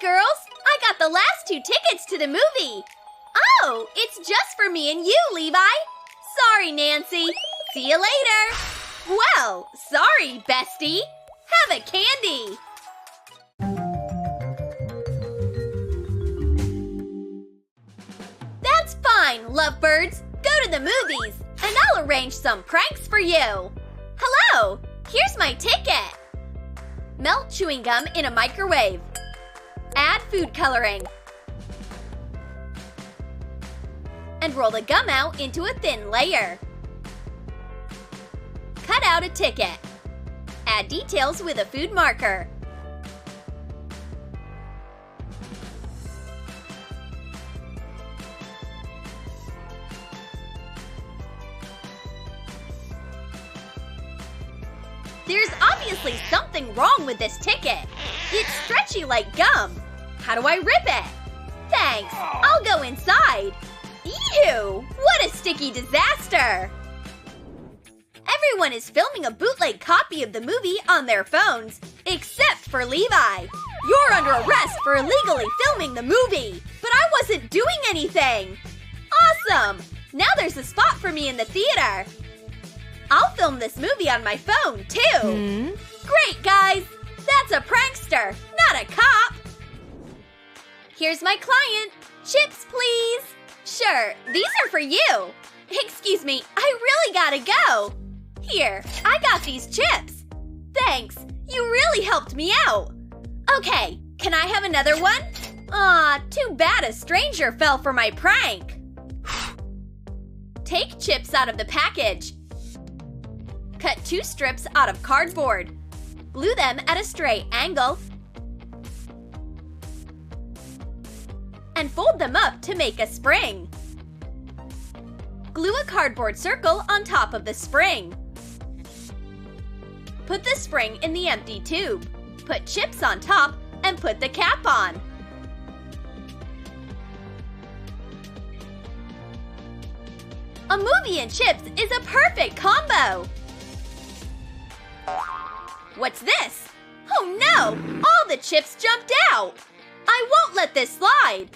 girls! I got the last 2 tickets to the movie! Oh, it's just for me and you, Levi! Sorry, Nancy. See you later! Well, sorry, bestie! Have a candy! That's fine, lovebirds! Go to the movies, and I'll arrange some pranks for you! Hello! Here's my ticket! Melt chewing gum in a microwave. Add food coloring. And roll the gum out into a thin layer. Cut out a ticket. Add details with a food marker. There's obviously something wrong with this ticket. It's stretchy like gum. How do I rip it? Thanks. I'll go inside. Ew! What a sticky disaster! Everyone is filming a bootleg copy of the movie on their phones, except for Levi. You're under arrest for illegally filming the movie, but I wasn't doing anything. Awesome! Now there's a spot for me in the theater. I'll film this movie on my phone, too. Great, guys! That's a prankster, not a cop. Here's my client. Chips, please. Sure, these are for you. Excuse me, I really gotta go. Here, I got these chips. Thanks, you really helped me out. Okay, can I have another one? Aw, too bad a stranger fell for my prank. Take chips out of the package. Cut 2 strips out of cardboard. Glue them at a straight angle. And fold them up to make a spring. Glue a cardboard circle on top of the spring. Put the spring in the empty tube. Put chips on top and put the cap on. A movie and chips is a perfect combo! What's this? Oh no! All the chips jumped out! I won't let this slide!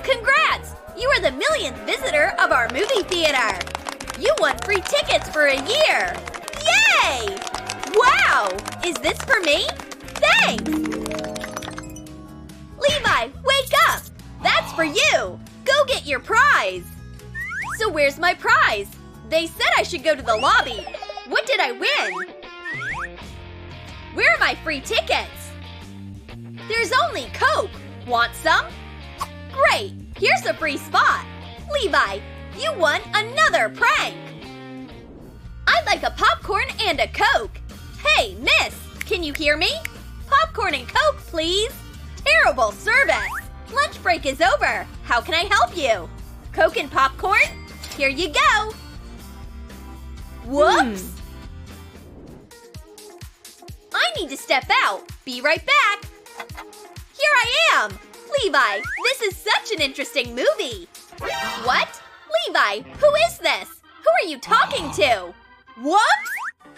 Congrats! You are the millionth visitor of our movie theater! You won free tickets for a year! Yay! Wow! Is this for me? Thanks! Levi, wake up! That's for you! Go get your prize! So where's my prize? They said I should go to the lobby. What did I win? Where are my free tickets? There's only Coke. Want some? Great! Here's a free spot. Levi, you won another prank. I'd like a popcorn and a Coke. Hey, miss, can you hear me? Popcorn and Coke, please. Terrible service. Lunch break is over. How can I help you? Coke and popcorn? Here you go. Whoops! I need to step out. Be right back. Here I am. Levi, this is such an interesting movie. What? Levi, who is this? Who are you talking to? Whoops!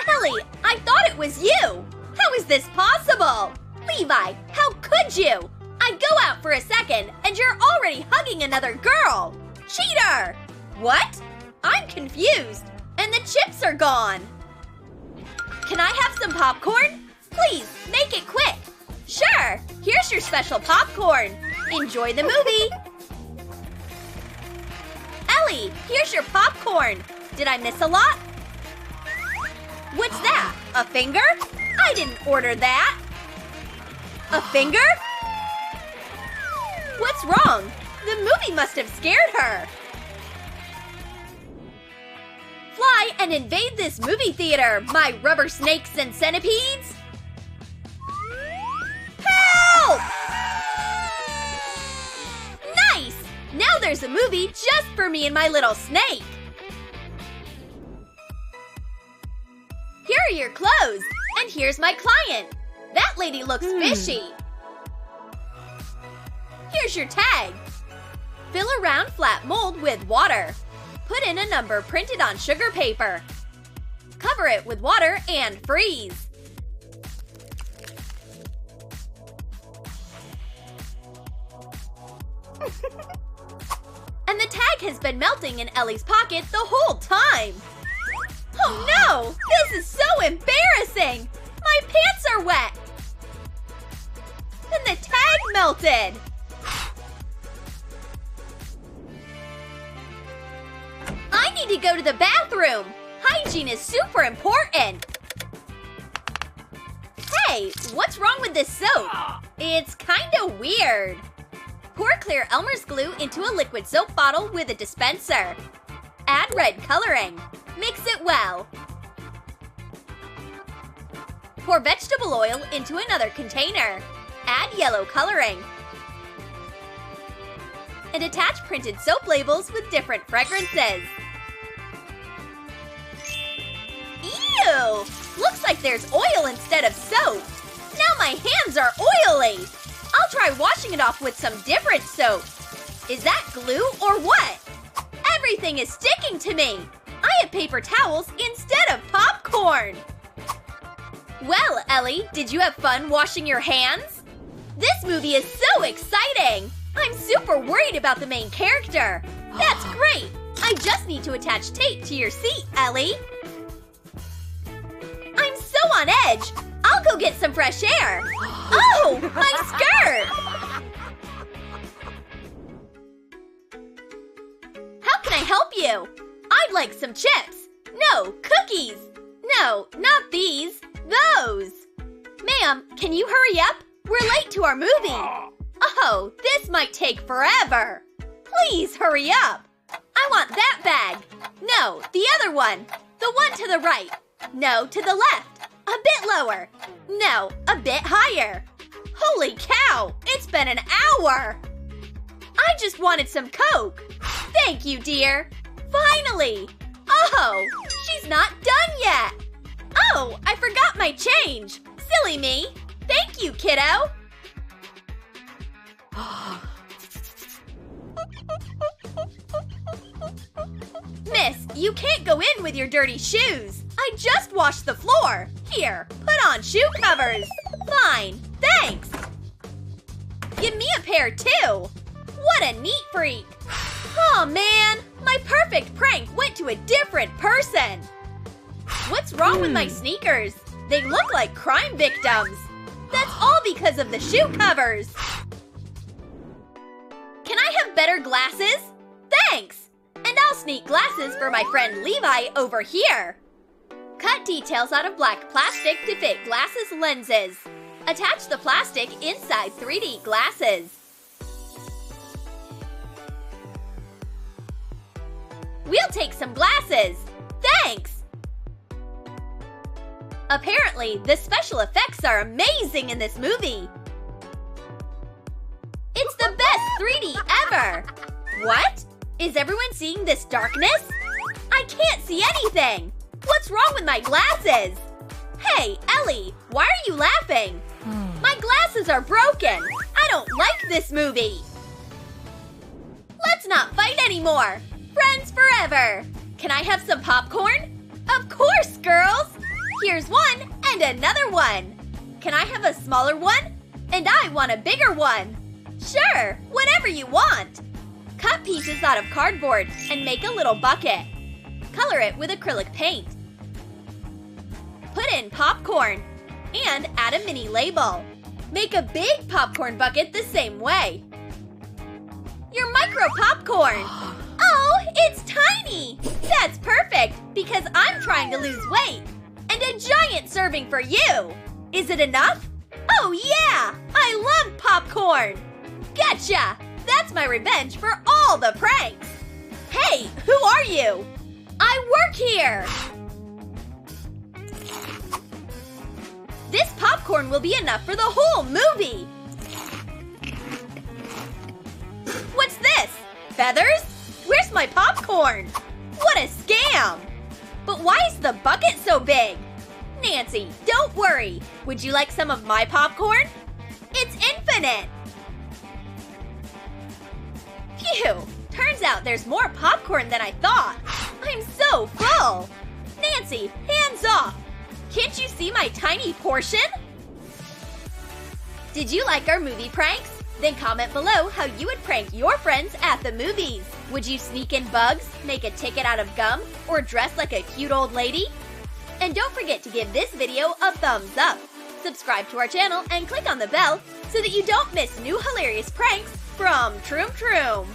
Ellie, I thought it was you. How is this possible? Levi, how could you? I go out for a second and you're already hugging another girl. Cheater! What? I'm confused. And the chips are gone. Can I have some popcorn? Please, make it quick. Sure, here's your special popcorn. Enjoy the movie. Ellie, here's your popcorn. Did I miss a lot? What's that? A finger? I didn't order that. A finger? What's wrong? The movie must have scared her. Fly and invade this movie theater, my rubber snakes and centipedes! Help! Nice! Now there's a movie just for me and my little snake! Here are your clothes, and here's my client. That lady looks fishy. Here's your tag. Fill a round flat mold with water. Put in a number printed on sugar paper. Cover it with water and freeze. And the tag has been melting in Ellie's pocket the whole time. Oh no! This is so embarrassing! My pants are wet! And the tag melted! I need to go to the bathroom! Hygiene is super important! Hey, what's wrong with this soap? It's kinda weird. Pour clear Elmer's glue into a liquid soap bottle with a dispenser. Add red coloring. Mix it well. Pour vegetable oil into another container. Add yellow coloring. And attach printed soap labels with different fragrances. Ew! Looks like there's oil instead of soap. Now my hands are oily. I'll try washing it off with some different soap. Is that glue or what? Everything is sticking to me. I have paper towels instead of popcorn. Well, Ellie, did you have fun washing your hands? This movie is so exciting. I'm super worried about the main character. That's great. I just need to attach tape to your seat, Ellie. I'm so on edge. I'll go get some fresh air. Oh, my skirt! How can I help you? I'd like some chips. No, cookies. No, not these. Those. Ma'am, can you hurry up? We're late to our movie. Oh, this might take forever. Please hurry up. I want that bag. No, the other one. The one to the right. No, to the left. A bit lower. No, a bit higher. Holy cow, it's been an hour. I just wanted some Coke. Thank you, dear. Finally. Oh, she's not done yet. Oh, I forgot my change. Silly me. Thank you, kiddo. Miss, you can't go in with your dirty shoes. I just washed the floor. Here, put on shoe covers. Fine, thanks. Give me a pair too. What a neat freak. Oh man, my perfect prank went to a different person. What's wrong with my sneakers? They look like crime victims. That's all because of the shoe covers. Can I have better glasses? Thanks. And I'll sneak glasses for my friend Levi over here. Cut details out of black plastic to fit glasses lenses. Attach the plastic inside 3D glasses. We'll take some glasses. Thanks! Apparently, the special effects are amazing in this movie. It's the best 3D ever! What? Is everyone seeing this darkness? I can't see anything! What's wrong with my glasses? Hey, Ellie, why are you laughing? My glasses are broken! I don't like this movie! Let's not fight anymore! Friends forever! Can I have some popcorn? Of course, girls! Here's one and another one! Can I have a smaller one? And I want a bigger one! Sure, whatever you want! Cut pieces out of cardboard and make a little bucket. Color it with acrylic paint. Put in popcorn and add a mini label. Make a big popcorn bucket the same way. Your micro popcorn! Oh, it's tiny! That's perfect because I'm trying to lose weight. And a giant serving for you! Is it enough? Oh yeah! I love popcorn! Gotcha! That's my revenge for all the pranks! Hey, who are you? I work here! This popcorn will be enough for the whole movie! What's this? Feathers? Where's my popcorn? What a scam! But why is the bucket so big? Nancy, don't worry. Would you like some of my popcorn? It's infinite! Phew! Turns out there's more popcorn than I thought. I'm so full! Nancy, hands off! Can't you see my tiny portion? Did you like our movie pranks? Then comment below how you would prank your friends at the movies. Would you sneak in bugs, make a ticket out of gum, or dress like a cute old lady? And don't forget to give this video a thumbs up. Subscribe to our channel and click on the bell so that you don't miss new hilarious pranks from Troom.